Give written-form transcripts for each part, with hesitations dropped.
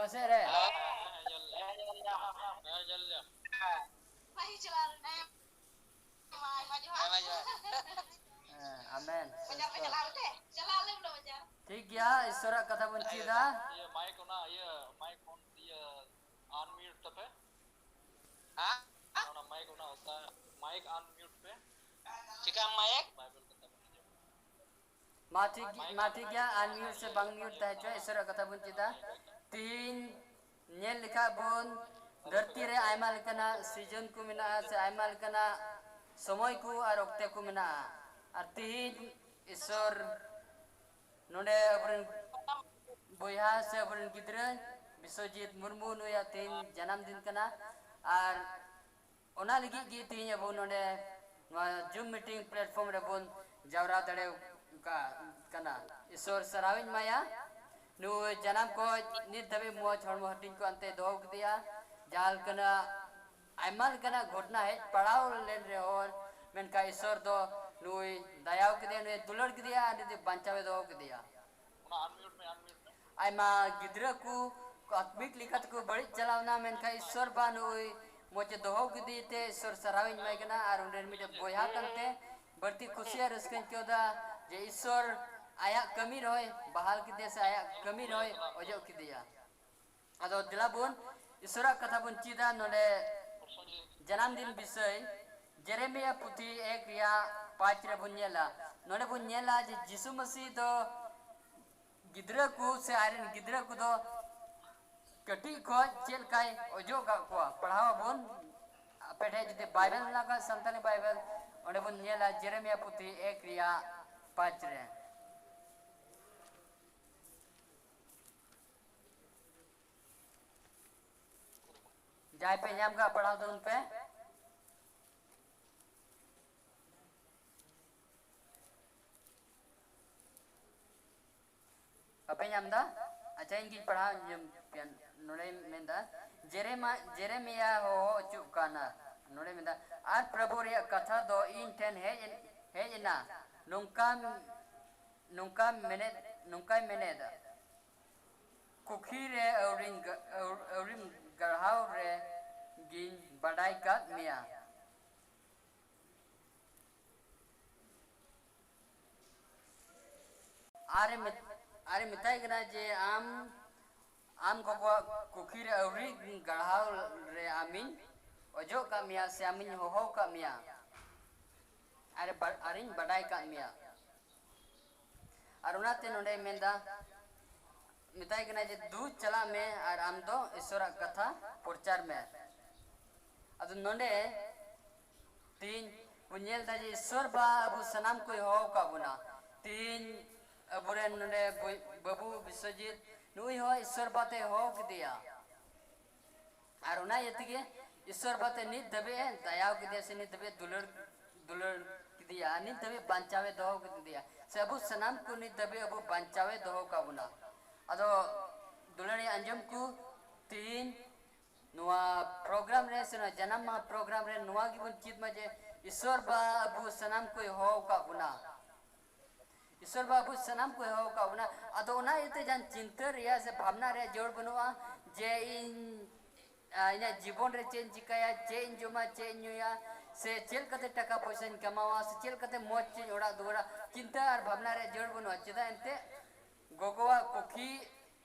कैसे रे? Amen. ठीक गया ईश्वर कथा बंचीदा ये माइक ना ये माइक फोन ये अनम्यूट पे हां ना माइक ना होता है माइक अनम्यूट पे चिका माइक बाइबल कथा माठी गया अनम्यूट से बंग म्यूट ता है ईश्वर कथा बंचीदा तीन nyel lika bon धरती रे आयमा लेकना सीजन को मिना से आयमा लेकना समय को और ओक्ते को मिना और तीन ईश्वर नोडे अपन बोया से अपन गिद्रे विश्वजीत मुर्मू नुया तीन जन्मदिन कना और ओना लगी गी तीन अब नोडे जूम मीटिंग प्लेटफॉर्म रे बोन जावरा दड़े का कना ईश्वर सराविन माया नु जन्म को नित दबे मो छोड़ हटिन को अंते दो दिया जाल कना आयमल कना घटना है पड़ाव लेन रे और मेन का ईश्वर दो नुई दयाव के दिया नुई दुलड़ के दिया आदि बंचावे दो के दिया ना अनम्यूट में आयमा गिद्रा को आत्मिक लिखत को बड़ी चलावना मेन का ईश्वर बा नुई मोचे दोहो के दिए ते ईश्वर सराविन माय कना और उन्हें मिटे बोया करते बढ़ती खुशियां रस्कन क्यों दा जे ईश्वर आया कमी रहे बहाल के देश आया कमी रहे ओजो के दिया अदो दिला बुन ईश्वर कथा बुन चीदा नोले जन्मदिन विषय जेरेमिया पुथी 1 या 5 रे बुन्यला नोले बुन्यला जे यीशु मसीह दो गिद्रा को से आयरन गिद्रा को दो कटी को चेल काय ओजो का को पढ़ावा बुन पेठे जते बाइबल लगा संतानी बाइबल ओने बुन्यला जेरेमिया पुथी 1 या 5 रे जाय पे नाम का पढ़ा दो उन पे apa yang anda aja ingin pernah yang nolai menda Jeremia ho cukana nolai menda ar Prabhu ria katha do inten he ina nungka meneda kukhire aurim garhau re gin badai kat mia अरे मिताई कना जे आम को कुखीर अवरी गढ़ाव रे आमिन ओजो का मिया से आमिन हो का मिया अरे अरिन बड़ाई का मिया अरुणाते नोडे मेंदा मिताई कना जे दूध चला में और आम दो ईश्वर कथा प्रचार में अदु नोडे तीन पुण्यल दा जे ईश्वर बा अबु सनाम कोई हो का बुना तीन अबुरेन ने बाबू विश्वजीत नुई हो ईश्वर बाते हो के दिया और उना यतिगे ईश्वर बाते नित दबे दयाव के दिया से नित दबे दुलर के दिया नित दबे बंचावे दो के दिया से अबु सनाम को नित दबे अबु बंचावे दो का बुना अदो दुलरी अंजम को तीन नुआ प्रोग्राम रे से जन्म मा प्रोग्राम रे नुआ की बुन चित में जे ईश्वर बा अबु सनाम को हो का बुना ईश्वर बाबू सनाम को हो का उना अदो उना इते जान चिंता रिया से भावना रे जोड़ बनवा जे इन जीवन रे चेंज चिकाया चेंज जोमा चेंज नुया से चेल कते टका पैसा कमावा से चेल कते मोच चेंज ओड़ा दोड़ा चिंता और भावना रे जोड़ बनवा चेदा एंते गोगोवा कोखी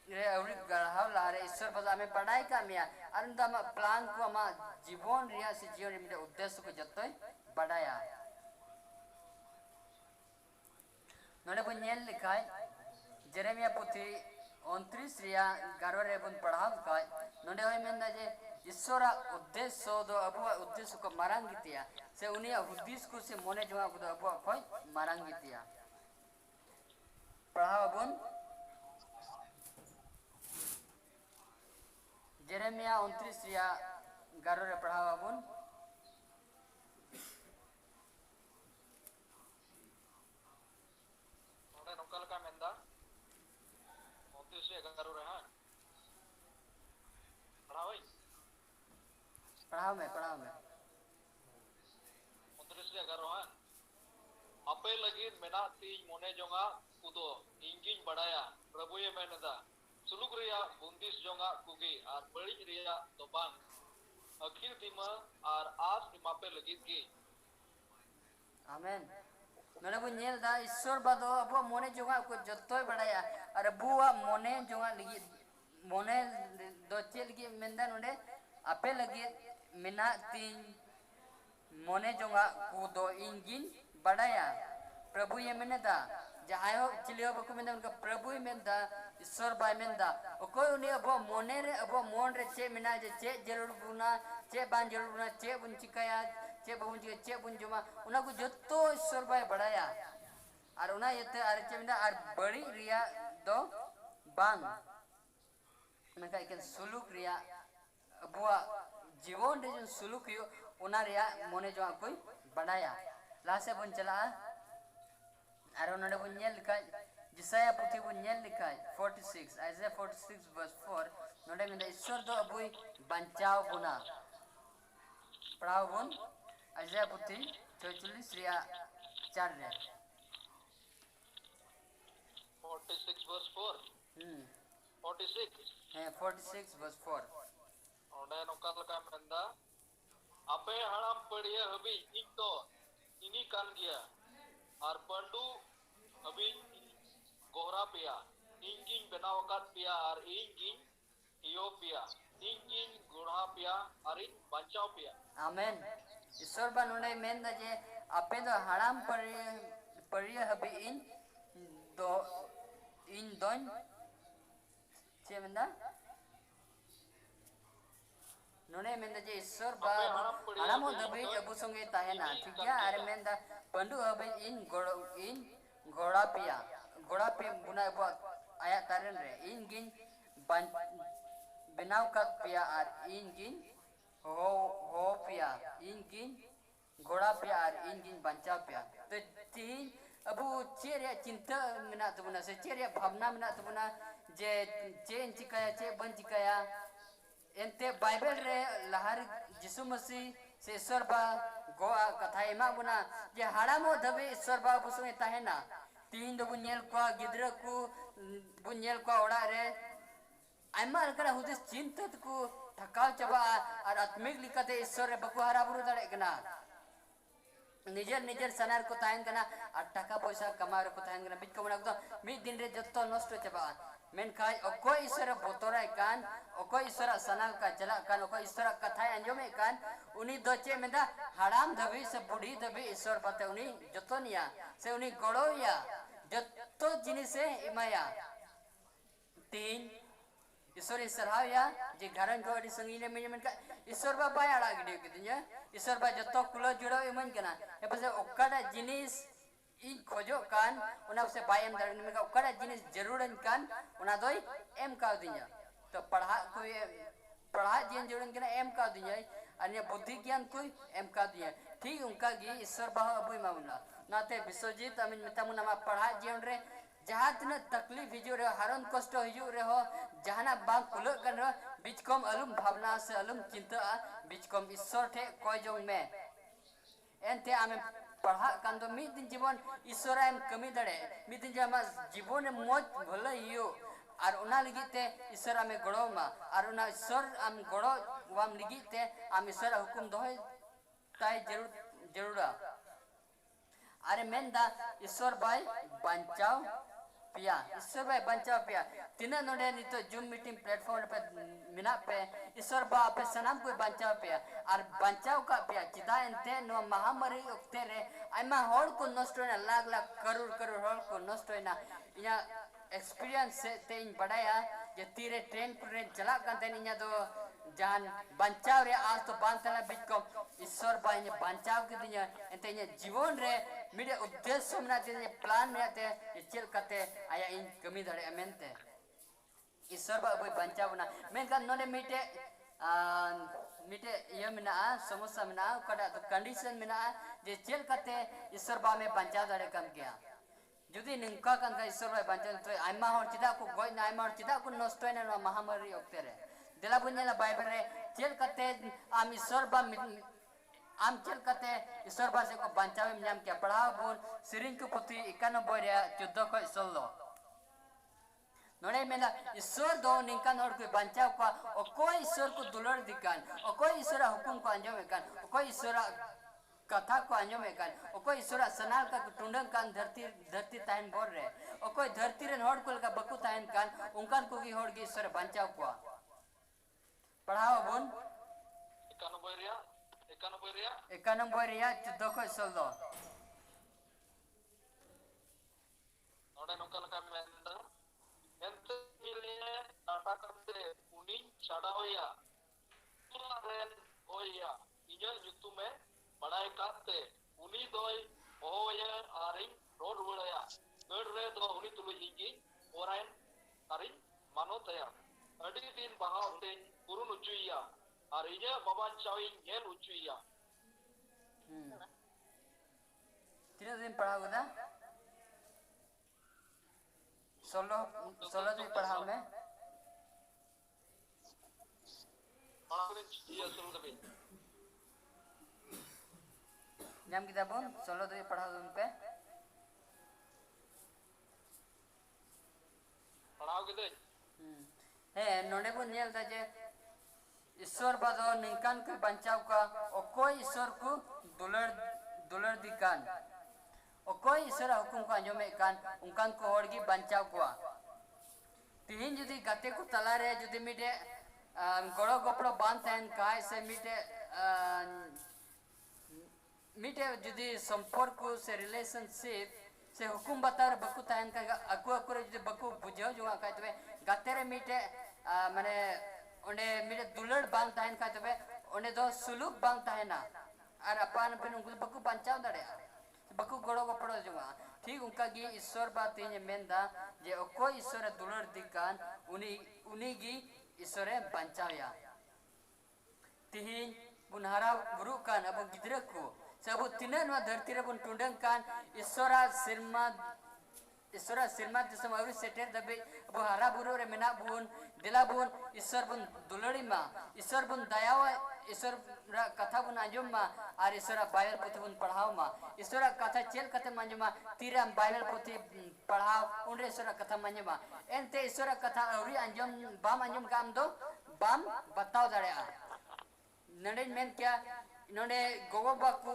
रे अउरी गढ़ाव ला रे ईश्वर बजा में पढ़ाई का मिया अरंदा मा प्लान को मा जीवन रिया से जीवन रे उद्देश्य को जतय बढ़ाया नोडे बुन नेल लिखाय जेरेमिया पुथी 29 रिया 11 रे बुन पढ़ाव काय नोडे होय मेंदा जे ईश्वर उद्देश्य दो अबु उद्देश्य को मारंग गितिया से उनिया उद्देश्य को से मोने जवा को अबु खोय मारंग गितिया पढ़ाव बुन जेरेमिया 29 रिया 11 रे पढ़ाव बुन नोकल का मेंदा 29 से 11 रे हां पढ़ाओ में 29 से 11 हां अपे लगी मेना तीज मोने जोंगा कुदो इंजिन बढ़ाया प्रभु ये मेनदा suluk ria bundis jonga kugi ar balik ria dobang akhir dima ar as dimape legit gi Amen. Nole bu nyel da isor ba do abu mone jonga ko jottoi badaya ar buwa mone jonga ligi mone do chel gi menda node ape lagi mina tin mone jonga ku do ingin badaya प्रभु ये मैंने दा जहाँ हो चिलियो बकु मैंने उनका प्रभु ही मैंने दा ईश्वर bye मैंने दा कोई उन्हें अब मोने रे अब मोन रे चे मिना जे चे जरूर बुना चे बान जरूर बुना चे बुंचिकाया चे बुंचिका चे बुंजुमा उन्हें को जो तो ईश्वर बाय बढ़ाया और उन्हें ये तो आर चे मिना आर बड़ी रिया दो बांग उन्हें का एक सुलूक रिया अबुआ जीवन रे जो सुलूक यो उन्हें रिया मोने जो कोई बढ़ाया लासे बुन चला Aaron ada punya likai, Jisaya putih punya likai 46, Isaiah 46 verse 4. Nada minta Isor do abui bancau puna. Perahu pun Isaiah putih 44 ria 4 ria. 46 verse 4 46 46 verse 4. Nada nukar lekam menda apa yang haram pediya habi ikto ini kan dia ar pandu habi gohra pia ingin benawakan pia ar ingin hiyo pia ingin gohra pia arin bancau pia Amen. Isor ban unai menda je ape do haram pariya habi in don ce menda Nune menda je Isor ba haram ho dabi abu songe tahena ठीक है अरे menda pandu habi in goda pia buna buat ayat tarin re ingin benaw kat pia ar ingin ho pia ingin goda pia ar ingin banca pia तो तीन अबू चेरिया चिंता मिना तो बना से चेरिया भावना मिना तो बना जे चेन चिकाया चे बन चिकाया एंते बाइबल रे लहर यीशु मसीह से ईश्वर बा गोआ कथा एमा बुना जे हाड़ामो धबे ईश्वर बा बुसुए ताहेना तीन दो बुनियल को गिद्र को बुनियल को ओड़ा रे आयमा अलकरा हुदिस चिंतित को थकाव चबा और आत्मिक लिखते ईश्वर रे बकु हारा बुरु दड़े कना निजर सनार को ताहेन कना और टका पैसा कमार को ताहेन कना बिच को बना तो मिद दिन रे जत्तो नष्ट चबा मेनखाय अकोय ईश्वर बोतराय कान अकोय ईश्वर सनाल का चला कान अकोय ईश्वर कथा अंजमे कान उनी दोचे मेदा हाड़ाम धबी से बुढ़ी धबी ईश्वर पाते उनी जतोनिया से उनी गड़ोया जत्तो जिनिस से इमाया तीन ईश्वर सरहाया जे घरन को अडी संगीने मेन का ईश्वर बा बायाड़ा गिडियो किदिया ईश्वर बा जत्तो कुलो जुड़ो इमन कना ए पसे ओकाडा जिनिस इन खोजो कान उना उसे बायम दरन में का ओकाडा जिनिस जरूरन कान उना दोई एम का दिया तो पढ़ा जिन जोड़न के ना एम का दिया अन्य बुद्धि ज्ञान कोई एम का दिया ठीक उनका गी ईश्वर बाह अबुई मामुला नाते विश्वजीत अमिन मितामु नामा पढ़ा जीवन रे जहाँ तिना तकलीफ हिजु रे हरन कष्ट हिजु रे हो जहाना बांग कुल कर रे बीच कम अलुम भावना से अलुम चिंता बीच कम ईश्वर ठे कोई जोंग में एंते आमे पढ़ा कान तो मिद दिन जीवन ईश्वर एम कमी दड़े मिद दिन जमा जीवन मोज भले हियो और उना लिगिते ईश्वर आमे गड़ो मा और उना ईश्वर आम गड़ो वाम लिगिते आम ईश्वर हुकुम दोहे ताई जरूरा अरे मेंदा ईश्वर भाई बंचाओ पिया ईश्वर भाई बंचाओ पिया तीना नोडे नितो जूम मीटिंग प्लेटफॉर्म पे मिना पे ईश्वर बा पे सनाम कोई बंचाओ पिया और बंचाओ का पिया चिदा एंते नो महामारी ओक्ते रे आइमा होड़ को नष्ट होना लाख करोड़ होड़ को नष्ट होना इना एक्सपीरियंस से तेन बढ़ाया जे तीरे ट्रेन चला करते इना तो जान बंचाव रे आज तो बांधना बीच को ईश्वर भाई ने बंचाव के दिया एंते इना जीवन रे मेरे उद्देश्य में नाते प्लान में आते चल करते आया इन कमी धड़े अमेंते ईश्वर बाबू बंचाव ना मैं का नोने मीटे ये मिना समस्या मिना कड़ा तो कंडीशन मिना जे चल करते ईश्वर बा में बंचाव धड़े कम किया जुदी निंका कंदा ईश्वर बा बंचाव तो आइमा होर चिदा को गोय ना आइमा होर चिदा को नष्ट होने ना महामारी ओक्ते रे दिला बुनिया बाइबल रे चल करते आम ईश्वर बा आम चल करते ईश्वर बा से को बंचावे में नाम क्या पढ़ा बोल सिरिन को पुती 91 14 को 16 नोड़े मेना ईश्वर दो निकान और कोई बंचाव का और कोई ईश्वर को दुलर दिकान और कोई ईश्वर हुकुम को अंजाम में कान और कोई ईश्वर कथा को अंजाम में कान और कोई ईश्वर सनाल का टुंडंग कान धरती धरती ताइन बोल रहे और कोई धरती रे होड़ कुल का बकु ताइन कान उनकान को की होड़ की ईश्वर बंचाव को पढ़ाओ बुन 91 रिया चुद्दो को सोल्दो नोड़े नोकल का मेंदा एंत मिले डाटा करते उनी चढ़ाओया तुलारेन होया इन्हें युतु में बड़ाई करते उनी दोई होया आरिंग रोड वड़ाया नोड रे दो उनी तुलु हिंगी ओराइन आरिंग मानो तया अड़ी दिन बहाव ते पुरुन उचुइया और इन्हें बाबा चावी येल उचुइया तीन दिन पढ़ा होगा 16 दिन पढ़ा मैं जम किताबों 16 दिन पढ़ा उन पे पढ़ाओ किधर है नोने बुन नियल था जे ईश्वर बादो निकान के बंचाव का और कोई ईश्वर को दुलर दिकान और कोई ईश्वर हुकुम को अंजो में कान उनकान को होड़गी बंचाव को तीन जुदी गते को तला रहे जुदी मिटे गड़ो गपड़ो बांध हैं काय से मिटे जुदी संपर्क से रिलेशनशिप से हुकुम बता रहे बकु तायन का अकु अकु रे जुदी बकु बुझाओ जुआ काय तबे गते रे मिटे माने उन्हें मिटे दुलड़ बांध तायन का तबे उन्हें दो सुलूक बांध तायना और अपन अपन उनको बकु बंचाव दड़े बकु गड़ो गपड़ो जुआ ठीक उनका गी ईश्वर बात ये मेंदा जे कोई ईश्वर दुलड़ दिकान उनी गी ईश्वर बंचावया तिहिन बुनहरा गुरु कान अब गिद्रे को सब तिनन व धरती रे बुन टुंडंग कान ईश्वर सिरमा दिसम अवरी सेटेर दबे अब हरा बुरो रे मेना बुन दिला बुन ईश्वर बुन दुलड़ी मा ईश्वर बुन दयाव ईश्वर कथा बुन आंजम मा और ईश्वर बाइबल पोथी बुन पढ़ाओ मा ईश्वर कथा चेल कथे मांजमा तीरा बाइबल पोथी पढ़ाओ उनरे ईश्वर कथा मांजमा एनते ईश्वर कथा अवरी आंजम बाम आंजम काम दो बाम बताओ दड़े आ नडे मेन क्या इन्होंने गोगोबा को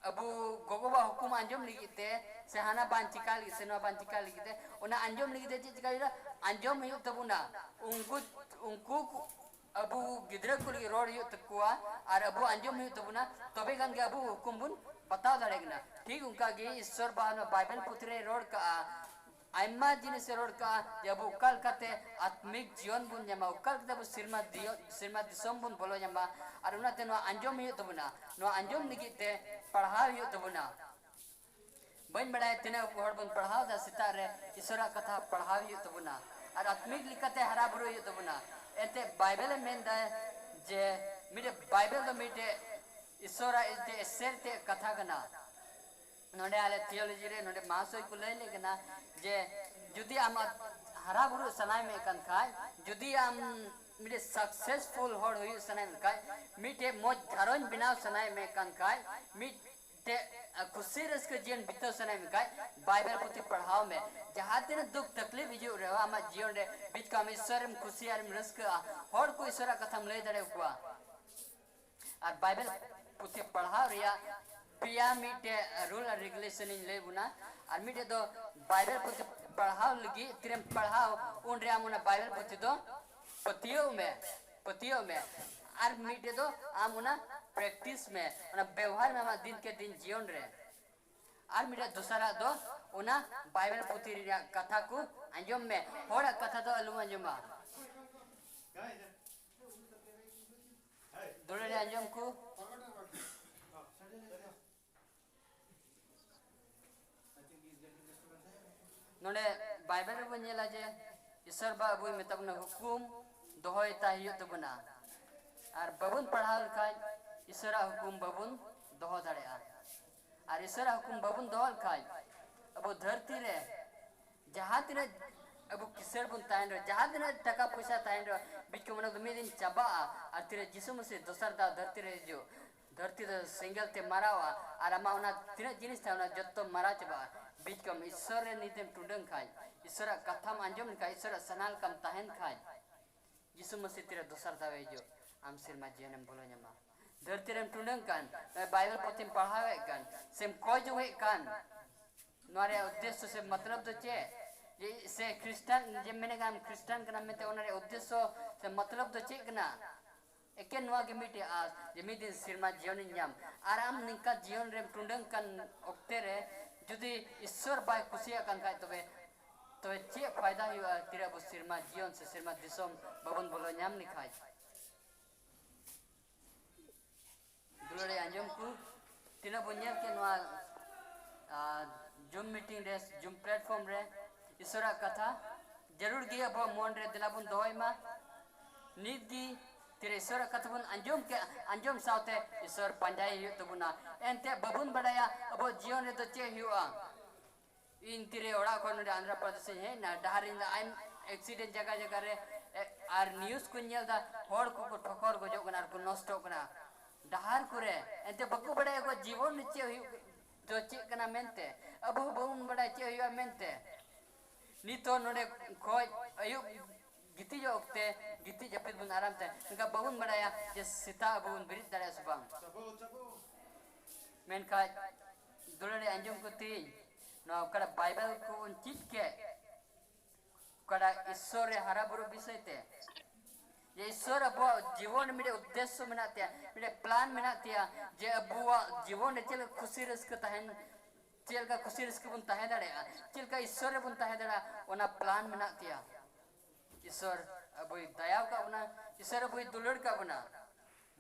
अबू गोगोबा हुकुम आंजम लिखते से हाना बांचिका लिखते से ना बांचिका लिखते उन्हें आंजम लिखते चीज का इरा आंजम ही तब ना उनको अबू गिद्रे को लिख रोड ही तकुआ और अबू आंजम ही तब ना तबे गन के अबू हुकुम बुन बताओ दरेगना ठीक उनका गे ईश्वर बाहर बाइबल पुत्रे रोड का आइमा जिनिस रोड का जब उकल कते आत्मिक जीवन बुन जमा उकल कते सिरमा दिसम बुन बोलो जमा और उनाते नो अंजम ही तबुना नो अंजम निगिते पढ़ाव ही तबुना बन बड़ाए तिने हर बुन पढ़ाव दा सितारे ईश्वर कथा पढ़ाव ही तबुना और आत्मिक लिखते हरा बुरो ही तबुना एते बाइबल में दा जे मिटे बाइबल तो मिटे ईश्वर एते सेरते कथा कना नोडे आले थियोलॉजी रे नोडे मासोय को ले लेकना जे जुदी आम हरा बुरु सनाय में कन खाय जुदी आम मिटे सक्सेसफुल होड़ हुई सनाय में खाय मिटे मोज घरों बिनाव सनाय में कन खाय मिटे खुशी रस के जीवन बिताव सनाय में खाय बाइबल पुथी पढ़ाओ में जहाँ दिन दुख तकलीफ हिजू रे आम जीवन रे बीच का ईश्वर में खुशी और रस के होड़ को ईश्वर कथा ले दड़े हुआ और बाइबल पुथी पढ़ाओ रिया पिया मीटे रूल और रेगुलेशन इन ले बुना और मीटे दो बाइबल पुथी पढ़ाओ लगी तिरम पढ़ाओ उन रे आमुना बाइबल पुथी दो पतियों में और मीटे दो आमुना प्रैक्टिस में उना व्यवहार में हमारा दिन के दिन जीवन रे और मीटे दूसरा दो उना बाइबल पुथी रे कथा को अंजम में होड़ा कथा दो अलुमा अंजमा दोले अंजम को नोडे बाइबल रे बनेला जे ईश्वर बाबू में तब न हुकुम दोहोय ताहियो तबना और बबुन पढ़ाल खाय ईश्वर हुकुम बबुन दोहो दड़ेया और ईश्वर हुकुम बबुन दोहल खाय अब धरती रे जहाँ तिने अब किसर बुन ताइन रे जहाँ तिने टका पैसा ताइन रे बीच के मन में दिन चबा और तिरे जिसु मसीह दोसर दा धरती रे जो धरती द सिंगल ते मारावा और अमा उना तिने जिनिस था उना जत्तो मारा चबा बीच कम ईश्वर रे नीते टुडंग खाय ईश्वर कथाम अंजम का ईश्वर सनाल कम ताहन खाय यीशु मसीह तेरे दोसर दावे जो आम सिरमा जीवन बोलो ᱧᱟᱢᱟ धरती रेम टुंडंग कान बाइबल पोथिम पढ़ावे कान सेम कोई जो है कान नोरे उद्देश्य से मतलब तो चे ये से क्रिश्चियन जे मैंने काम क्रिश्चियन का नाम में ते ओनरे उद्देश्य से मतलब तो चे कना एके नवा के मिटे आज जे मिदिन सिरमा जीवन ᱧᱟᱢ आराम निका जीवन रेम टुंडंग कान ओक्ते रे जुदी ईश्वर बाय खुशिया कान खाय तो चे फायदा हुआ तेरा बो सिरमा जीवन से सिरमा दिसोम बबन बोलो ᱧᱟᱢ निखाय दुलरे अंजम को तीना बुनियाद के नवा जूम मीटिंग रे जूम प्लेटफॉर्म रे ईश्वरा कथा जरूर गया बो मन रे दिलाबुन दोयमा निदी तेरे ईश्वर कथा बुन अंजम साथे ईश्वर पंजाई हु तबुना एनते बबुन बड़ाया अब जीवन रे तो चे हुआ इन तेरे ओड़ा कोन रे आंध्र प्रदेश है ना डहारिन आइम एक्सीडेंट जगह जगह रे आर न्यूज़ को नेलदा होड़ को ठोकर गजो कना को नष्ट कना डहार करे एते बकु बड़े को जीवन चे तो चे कना मेनते अब बहुन बड़ा चे हुआ मेनते नितो नोडे खोज अयु गिति जो ओक्ते गिति जपित बुन आराम ते उनका बहुन बड़ाया जे सीता बहुन बिरित दड़े सुबह मेन का दुलरे अंजुम को ती नो कड़ा बाइबल को उन चिट के कड़ा ईश्वर हरा बुरु विषय ते ये ईश्वर अब जीवन मेरे उद्देश्य मनाते हैं मेरे प्लान मनाते हैं जे अब जीवन चल खुशी रस्क तहन चल का खुशी रस्क बुन तहे दड़े चल का ईश्वर बुन तहे दड़ा ओना प्लान मनाते हैं ईश्वर अब दया का बना ईश्वर अब दुलड़ का बना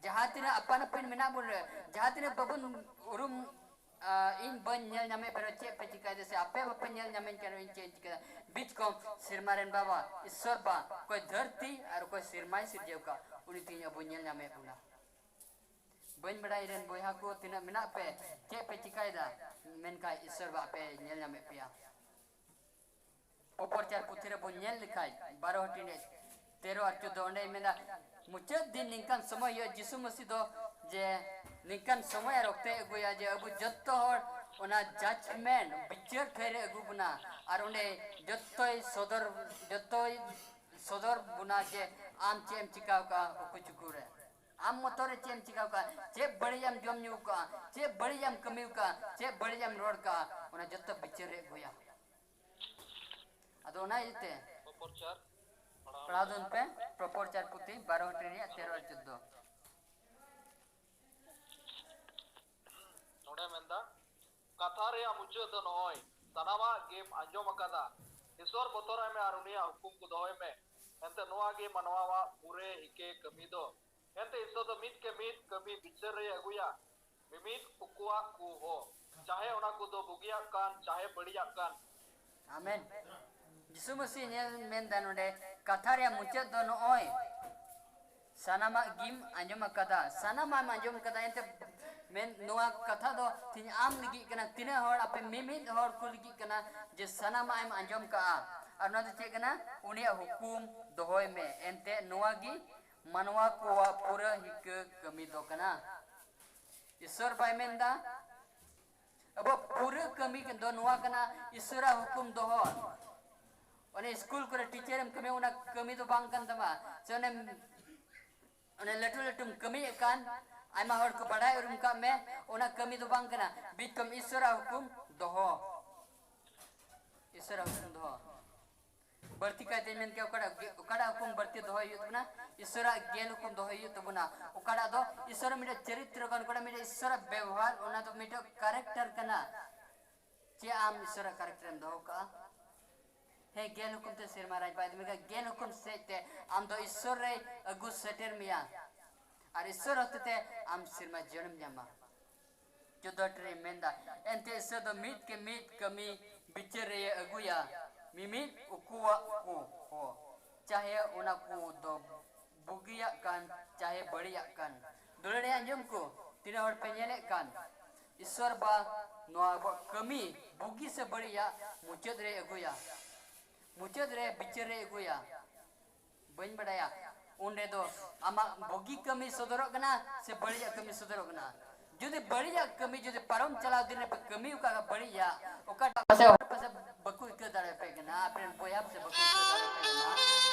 जहाँ तीन अपन अपन मना बुन जहाँ तीन बबुन उरुम इन बन nyel nyame pero che petika जैसे आपे अपन nyel nyame करो इन चेंज कर बीच को सिरमारन बाबा ईश्वर बा कोई धरती और कोई सिरमाई सिरजेव का उनी तीन अब nyel nyame पुना बन बड़ा इरन बोया को तीन मिना पे che petika दा मेन का ईश्वर बा पे nyel nyame पिया ऊपर चार पुथरे बो nyel लिखाई 12 हटिने 13 और 14 ओंडे मेना मुचत दिन निकन समय यो यीशु मसीह दो जे निकन समय रखते गुया जे अब जत्तो हर ओना जजमेंट बिचार ठहरे अगु बुना और उन्हें जत्तोय सदर बुना जे आम चेम चिकाव का कुछ कुरे आम मतोरे चेम चिकाव का चे बढ़ियाम जम न्यू का चे बढ़ियाम कमिव का चे बढ़ियाम रोड का ओना जत्तो बिचार रे गुया अदो ना इते पढ़ा दो पे प्रपोर्चार पुती 12 टेरिया 13 और 14 नोडे मेंदा कथा रे मुचद नय सनामा गेम अंजम कदा ईश्वर बतोरा में आरुनिया हुकुम को दोय में एंते नोआ गे मनवावा पूरे हिके कमी दो एंते ईश्वर तो मित के मित कमी बिचर रे अगुया मिमित उकुआ को हो चाहे ओना को दो बुगिया कान चाहे बढ़िया कान आमेन यीशु मसीह ने मेन दानोडे कथा रे मुचद दो नय सनामा गिम अंजम कदा सनामा अंजम कदा एंते मेन नोआ कथा दो तीन आम लगी कना तीन हर आपे मिमित हर को लगी कना जे सनामा एम अंजम का और ना चे कना उनिया हुकुम दोहोय में एंते नोआ गी मनवा को पूरा हिक कमी दो कना ईश्वर बाय मेंदा अब पूरा कमी के दो नोआ कना ईश्वरा हुकुम दोहो ओने स्कूल करे टीचर एम कमी उना कमी दो बांग कन तमा सोने ओने लटू लटुम कमी कान आयमा हर को बढ़ाई उरुम का में ओना कमी दो बांग कना बीच कम ईश्वरा हुकुम दोहो ईश्वरा हुकुम दोहो बढ़ती का तेमेन के ओकड़ा हुकुम बढ़ती दोहो यु तबना ईश्वरा गेल हुकुम दोहो यु तबना ओकड़ा दो ईश्वर मेरे चरित्र कन कोड़ा मेरे ईश्वर व्यवहार ओना तो मेरे कैरेक्टर कना चे आम ईश्वर कैरेक्टर दोहो का हे गेल हुकुम ते सिर महाराज बाद में गेल हुकुम से ते आम दो ईश्वर रे अगु सेटर मिया और ईश्वर होते थे आम सिर में जन्म जमा जो डॉक्टर मेंदा एंते से दो मीट के मीट कमी बिचरे अगुया मिमित उकुआ को हो चाहे उना को दो बुगिया कान चाहे बढ़िया कान दुलड़े अंजम को तीन हर पेनेले कान ईश्वर बा नोआ कमी बुगी से बढ़िया मुचद रे अगुया मुचद रे बिचरे अगुया बन बढ़ाया उन्हें दो आमा बुगी कमी सदरो कना से बढ़िया कमी सदरो कना जुदे बढ़िया कमी जुदे परम चला दिन पे कमी का बढ़िया ओका पासे बकु के दाड़े पे गना अपने बोया से बको दाड़े पे गना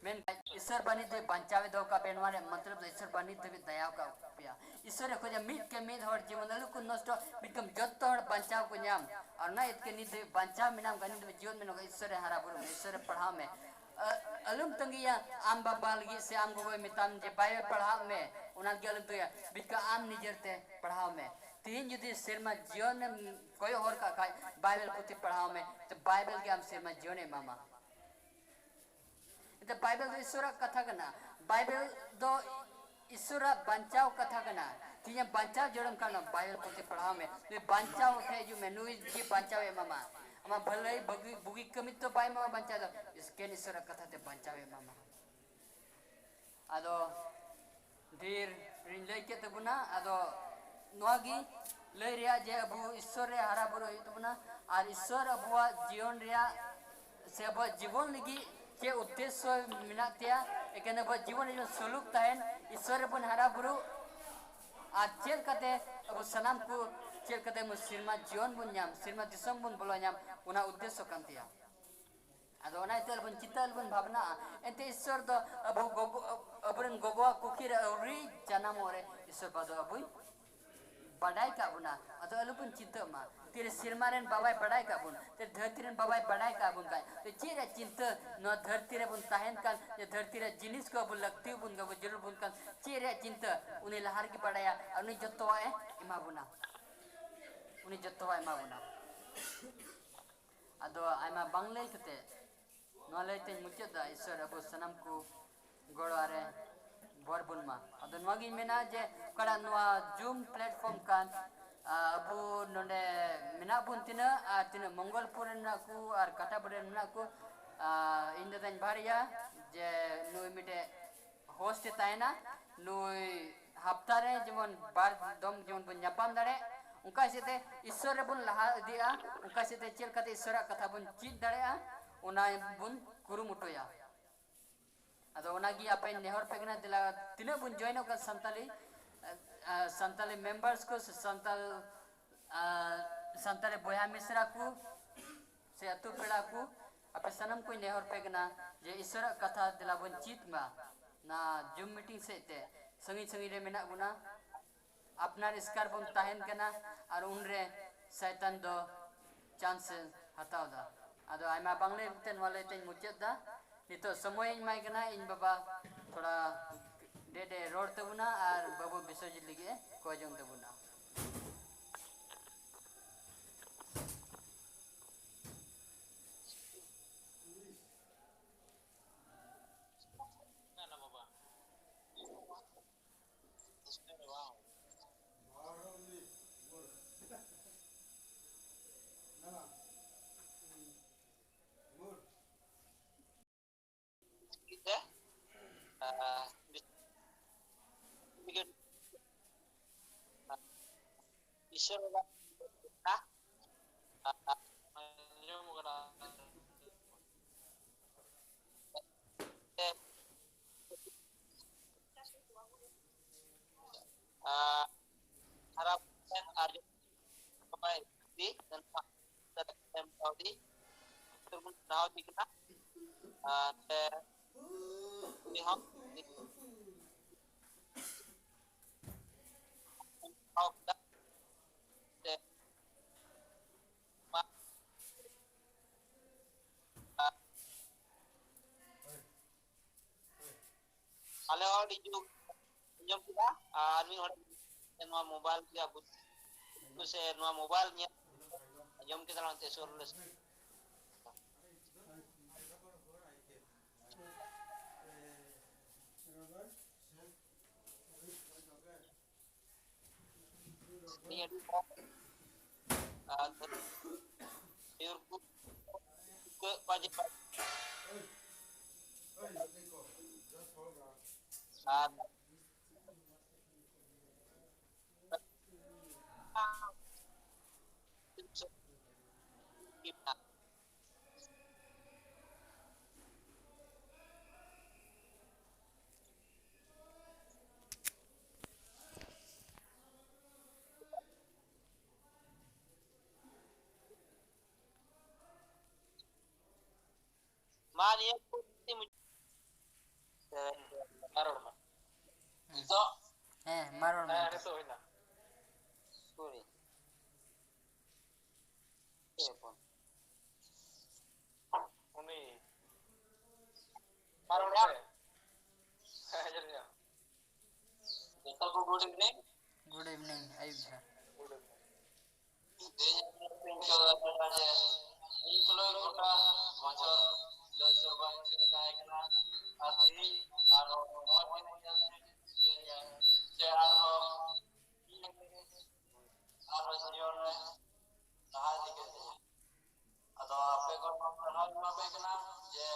मेन ईश्वर बनी तो बंचावे दो का बेनवारे मतलब ईश्वर बनी तो दया का पिया ईश्वर को जब मीट के मीट हर जीवन लु को नष्ट बिकम जत्तो हर बंचाव को न्याम और ना इतके निधि बंचाव मिनाम गनि तो जीवन में ईश्वर हरा बुरु ईश्वर पढ़ा में अलुम तंगिया आम बाबा लगी से आम गोवे मिताम जे बाइबल पढ़ा में उना के अलुम तो या बिका आम निजरते पढ़ाओ में तीन युद्धि सिरमा जीवन कोई और का बाइबल पुथी पढ़ाओ में तो बाइबल के आम सिरमा जीवन मामा itu Bible do isura kata kena Bible do isura bancau kata kena tinya bancau jodoh kana Bible putih paham me tu bancau ke ju menu ji bancau e mama ama bhalai bugi kemit to bai mama bancau do iske isura kata te bancau e mama ado dir rinlai ke tabuna ado noagi lei ria je abu isore hara buru itu buna ar isor abuwa jion ria se abu जीवन लगी के उद्देश्य मिनातिया एकेन अब जीवन जो सलूक तहन ईश्वर बन हरा बुरु आ चेल कते अब सनाम को चेल कते मुसिरमा जीवन बन न्याम सिरमा दिसम बन बोलो न्याम उना उद्देश्य कांतिया आदो ओना इतल बन चितल बन भावना एते ईश्वर दो अब गोगो अबरन गोगो कुखिर औरी जन्म ओरे ईश्वर बदो अबुई बड़ाई का बुना अतो अलुपुन चित्त मा तेरे सिरमारेन बाबाई बड़ाई का बुन तेरे धरतीरेन बाबाई बड़ाई का बुन का तो चीरे चिंत न धरतीरे बुन ताहेन का ये धरतीरे जिनिस को बुन लगती बुन का बुन जरूर बुन का चीरे चिंत उन्हें लहर की बड़ाया उन्हें जत्तो है इमा बुना उन्हें जत्तो है इमा बुना अदो आइमा बांग्लाई कते नॉलेज ते मुझे दा ईश्वर अबो सनम को गोड़ारे बरबुनमा अदो नवागी मेना जे कड़ा नवा जूम प्लेटफॉर्म कान अबो नोंडे मेना बुन तिना तिना मंगलपुर नाकू और कटाबुरे नाकू इंदे तन भारिया जे नुई मिटे होस्ट तायना नुई हफ्तारे जेमन बार दम जेमन बुन न्यापाम दाड़े उनका सेते ईश्वर बुन लहा दिया उनका सेते चेल कते ईश्वर कथा बुन चीत दाड़ेया उना बुन कुरुमुटोया अदो ओनागी आपे नेहर पेगना दिला तिना बुन जॉइन होकर संताली मेंबर्स को संताली बोया मिश्रा को से अतु पेड़ा को आपे सनम को नेहर पेगना जे ईश्वर कथा दिला बुन चीत मा ना जूम मीटिंग से ते संगी संगी रे मेना गुना अपना स्कार बुन ताहेन कना और उनरे शैतान दो चांस हटाव दा अदो आइमा बांग्ले तेन वाले तेन मुचत दा नितो समय माय कना इन बाबा थोड़ा डेडे रोड तबुना और बाबू विसर्जित लिगे कोजंग तबुना ईश्वर harap ada apa di dan dan Saudi turun Saudi kita lihat Halo di jog jom kita army hore nwa mobile kia but se nwa mobile nya jom kita lante sorles ni adu ke pajak niya po mo maron ma ito Marwan na man. ito ina sorry telepon uni maron ya ajar ya ito ko good evening Good evening, Ayub sir. good evening ini kota bocor belajar banyak naik na arti aro atau apa kalau pernah apa kena je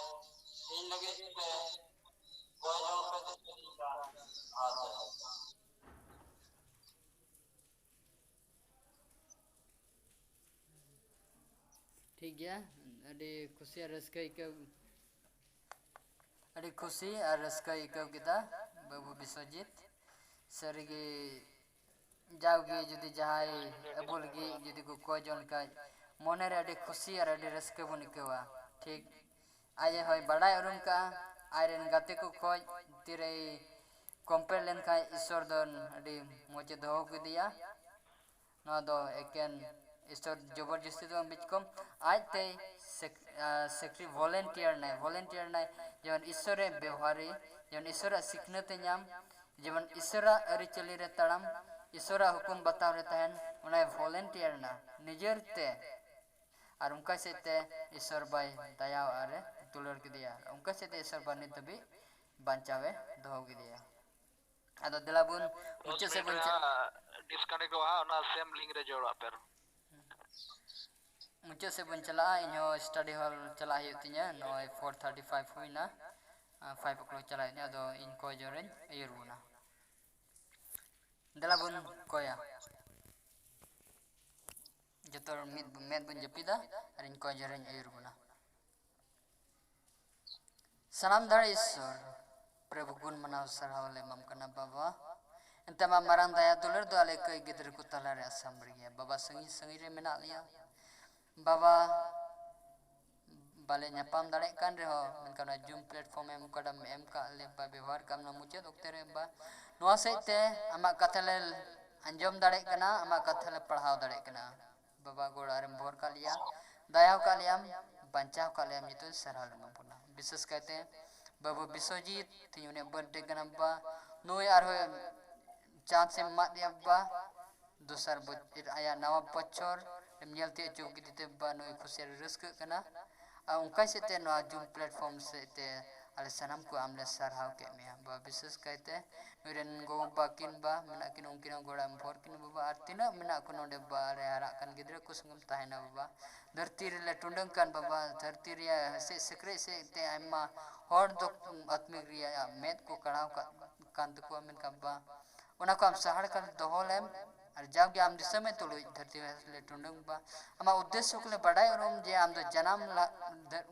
ini lagi pe koyong pe tika ada ठीक गया अड़ी खुशी और Ruska इकव अड़ी खुशी और Ruska इकव किता बाबू विश्वजीत सरगी जाओगी जुदी जहाई अबुलगी जुदी को कोई जोन का मोने रे अड़ी खुशी और अड़ी रस्का बुन इकवा ठीक आये होय बड़ा उरुम का आयरन गाते को खोज तिरे कंपेयर लेन का ईश्वर दोन अड़ी मोचे दो को दिया ना दो एकेन ईश्वर जबरदस्ती तो बिचकम आज ते सेक्रेटरी वॉलंटियर ने जवन ईश्वर व्यवहारी जवन ईश्वर सिखनते नाम जवन ईश्वर अरिचली रे तड़म ईश्वर हुकुम बताव रे तहन उन्हें वॉलंटियर ना निजरते और उनका से ते ईश्वर बाई दया आरे तुलर के दिया उनका से ते ईश्वर बानी तभी बंचावे दो के दिया अदो दिलाबुन उच्च से बंचा डिस्कनेक्ट हुआ ना सेम लिंक रे जोड़ा पर मुझे से बन चला इन्हों स्टडी हॉल चला ही होती है नो 4:35 हुई ना 5 o'clock चला है ना तो इनको जोड़ें ये रूना दलाबुन कोया जो तो में बन जपीदा और इनको जोड़ें ये रूना सलाम धड़ ईश्वर प्रभु गुण मनाव सरहावले मम करना बाबा इंतमा मरंग दया दुलर दो आले कई गिदर को तला रे असंबरिया बाबा संगी संगी रे मेना लिया बाबा बाले nyapam dare kan reho menkana zoom platform em kadam em ka le ba ବ୍ୟବହାର kamna muche dokter em ba noa seite ama kathale anjom dare kana ama kathale पढ़ाव dare kana baba goda rem bhor ka liya dayaw ka liyam banchaw ka liyam itu sarhal mampuna विशेष कहते हैं बाबू विश्वजीत तिने birthday kana ba noi arho चांद से mat dia ba दूसर आया नवा बच्चोर मियल ते जो कि ते बानो खुशी रस्क कना उनका से ते नो जूम प्लेटफॉर्म से ते अले सनम को आमले सरहाव के में बा विशेष कहते नोरेन गो बाकिन बा मना किन उनकिन गोड़ा भोर किन बाबा आरतिना मना को नोडे बा रे हरा कन गिदरे को संगम ताहेना बाबा धरती रे टुंडंग कन बाबा धरती रे से सकरे से ते आमा हर दो आत्मिक रिया मेद को कड़ाव कांत को मन का बा उना को हम सहार कर दोहलेम और जब कि हम दिसमे तो धरती ले टुंडंग बा हमा उद्देश्य को ले बढ़ाई और हम जे हम तो जन्म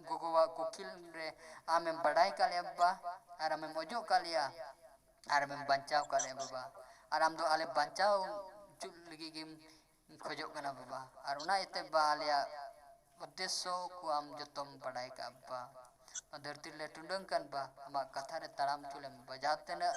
गोगोवा कोकिल रे हमें बढ़ाई का ले बा और हमें मौजू का लिया और हमें बचाव का ले बाबा और हम तो आले बचाव चुल लगी गेम खोजो कना बाबा और उना इते बा लिया उद्देश्य को हम जो तुम बढ़ाई का बा धरती ले टुंडंग kan ba ama katha re taram chule bajate na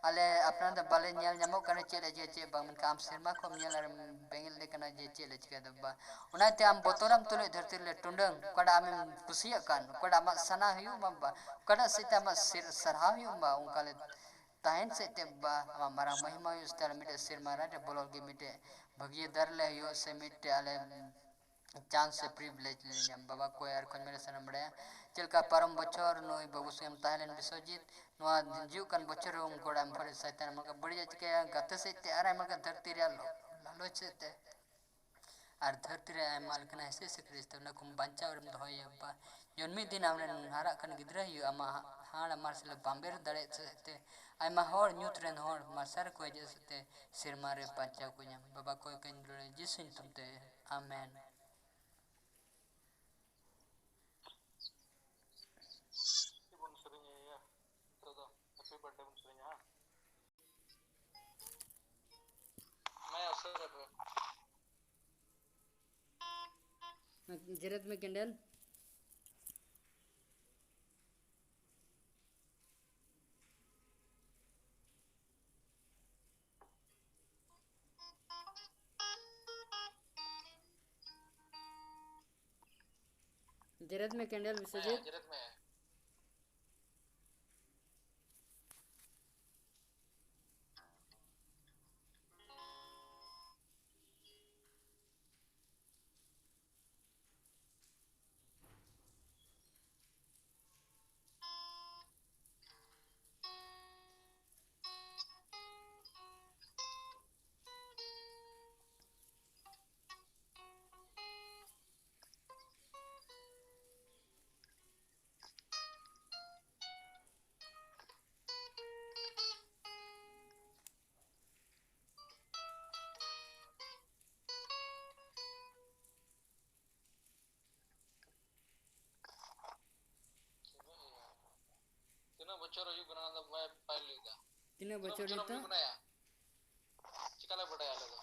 ale apna da bale nyal nyamo kane chele je bang kam serma ko nyal ar bengil le kana je chele chika da ba una te am botoram tule धरती ले टुंडंग kada am kusiya kan kada ama sana hiu ba kada sita ama sir sarha hiu ba unkale tahen se te ba ama mara महिमा yu star mite sir mara te bolol gi mite bhagiye dar le yu se mite ale chance से privilege ले हम बाबा को यार कोन मेरे सनम बड़े चल का परम बच्चोर नोई बाबू से हम ताहलेन विश्वजीत नोआ जीव कन बच्चोर हम कोड़ा हम फरे सैतन मका बड़ी के गते से ते आरा मका धरती रे लालो से ते आर धरती रे माल कना ऐसे से क्रिस्त न कुम बंचा और धोय अब्बा जन्मी दिन हमने हारा कन गिदरा यु अमा हाड़ मार्सल बांबेर दड़े से आमा होर न्यूट्रेन होर मासर को जैसे ते सिर मारे बच्चा को हम बाबा कोई कन जिसिन तुमते आमेन जरूरत में कैंडल जेरत में कैंडल विश्वजीत जरूरत में है। तीनों बच्चों रही बना द मैं पहले लीदा तीनों बच्चों बच्चों तो भी बनाया चिकले बड़ा आले दो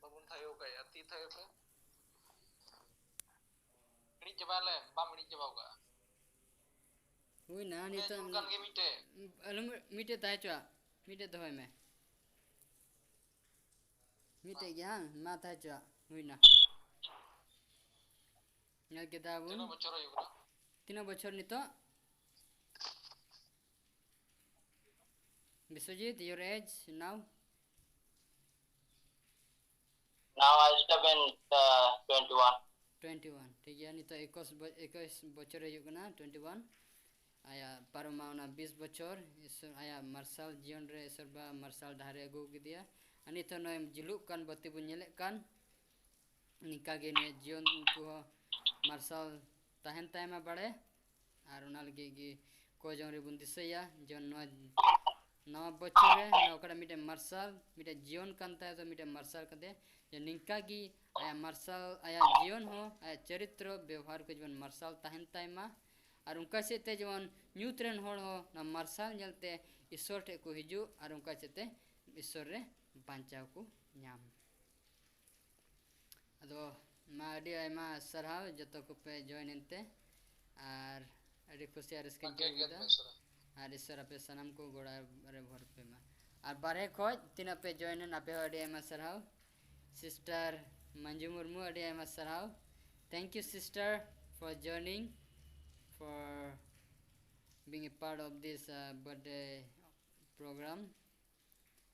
babun thayo kayak ti thayo pe ini coba le bam ini coba ga हुई ना ini नहीं तो bukan game ite अलम मीटे ताय चुआ मीटे तो है मैं मीटे क्या माँ ताय चुआ हुई ना यार किताबुन तीनों बच्चों रही बना तीनों बच्चों नहीं तो Vishwajeet your age now Now I step in 21. 21 ठीक है नहीं तो 21 बच्चों रही होगा ना 21 आया परमावना 20 बच्चों इसर आया मार्शल जीवन रे सरबा मार्शल धारे अगु गिदिया अनि तो नय जिलुक कान बत्ती बुnyele kan निका गे ने जीवन को मार्शल तहन तायमा बड़े आर उना लगे गी को जों रे बुंदिसया जोन नवा बच्चों रे नौकरा मिटे मार्शल मिटे जीवन कांता है तो मिटे मार्शल कदे जो निका की आया मार्शल आया जीवन हो आया चरित्र व्यवहार को जीवन मार्शल तहन तायमा और उनका से ते जीवन न्यू ट्रेन हो ना मार्शल जलते ईश्वर टे को हिजू और उनका से ते ईश्वर रे बांचाव को ᱧᱟᱢ अदो मा अडी आयमा सरहाव जतो को पे जॉइन इनते और अडी खुशी और इसके जो विदा और ईश्वर पे सनम को गोड़ा रे भर पे मा और बारे खोज तीन पे जॉइन न पे अडी आयमा सरहाव सिस्टर मंजू मुर्मू अडी आयमा सरहाव thank you sister for joining for being a part of this birthday program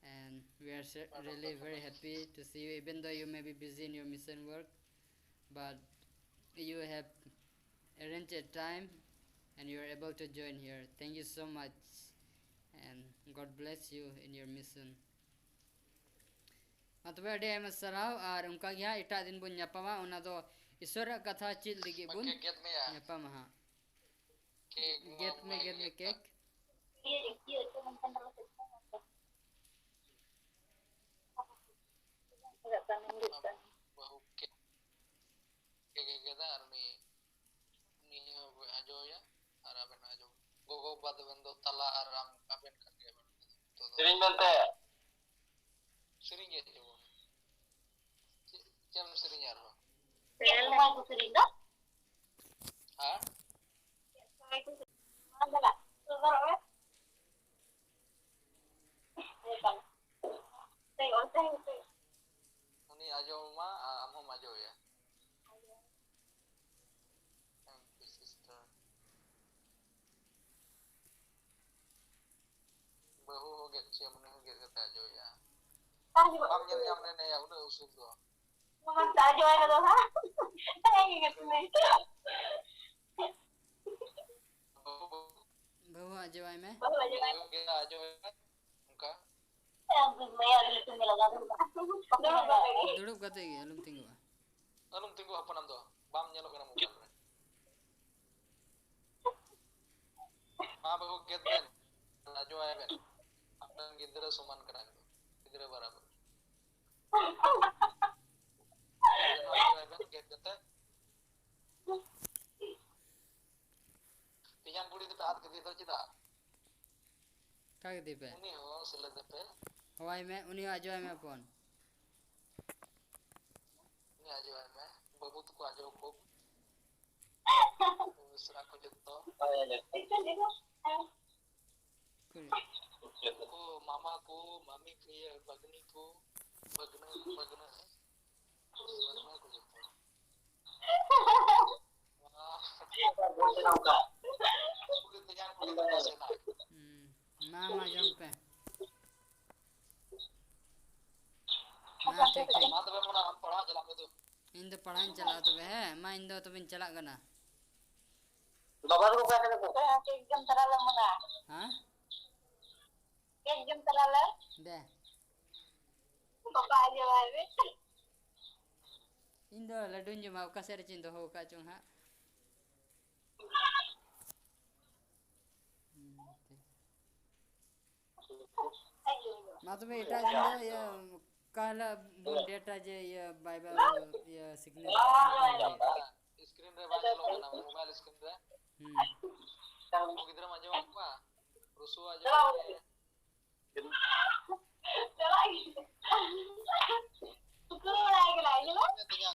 and we are really very happy to see you even though you may be busy in your mission work but you have arranged a time and you are able to join here. Thank you so much and God bless you in your mission. मतलब अडे M सराव और उनका यहाँ इटा दिन बुन ᱧᱟᱯᱟᱢᱟ उना दो ईश्वर कथा चिल दिगी बुन ᱧᱟᱯᱟᱢᱟ हाँ get me cake kita ni ajo ya araben ajo gogo bad bendo tala aram kaben karke to Sering bente. sering ya jo jam sering ya ro Sering aku sering dah. ha Mana lah? Sudah apa? ini ajo ma amhom ajo ya thank you sister bahu ho get चे हमने हो गया था जो या Bam nyel nyam nene ya udah usul do. Mas aja aja tuh, ha? Kayak gitu nih. बहु अजवाय में Baru aja kan. Kita aja उनका Saya gitu lagi. दुड़ुब कते गे अलुम तिंगवा alum tunggu apa nanti bam nyelok kena muka हाँ बाबू कहते हैं राजू आए बहन अपना गिद्दर सुमन करा दो गिद्दर बराबर राजू आए बहन कहते हैं तिजान बुढ़ी तो हाथ कदी तो चिता का के दीपे उन्हीं हो सिले दे हवाई में उन्हीं अजवाय में अपन उन्हीं आजू आए मैं बाबू तो को आजू को दूसरा को जितो को मामा को मम्मी को ये बगनी को बगना बगना है बगना को जितो मामा जंपे ना ठीक ठीक मां तो मना हम पढ़ा चला में तो इन तो पढ़ाई चला तो वे मां इन तो बिन चला गना Bapak lu bukan ada bukan jam terlalu mana? हां Jam terlalu? दे Bapak aja babe. इन तो लडुन जो माव का सेर चिन तो हो का चुंग हा मां तो बेटा जिंदा ये काला डेटा जे ये बाइबल ये सिग्नेचर स्क्रीन रे बाजू लो ना मोबाइल स्क्रीन रे वो किधर मजे apa rusuh aja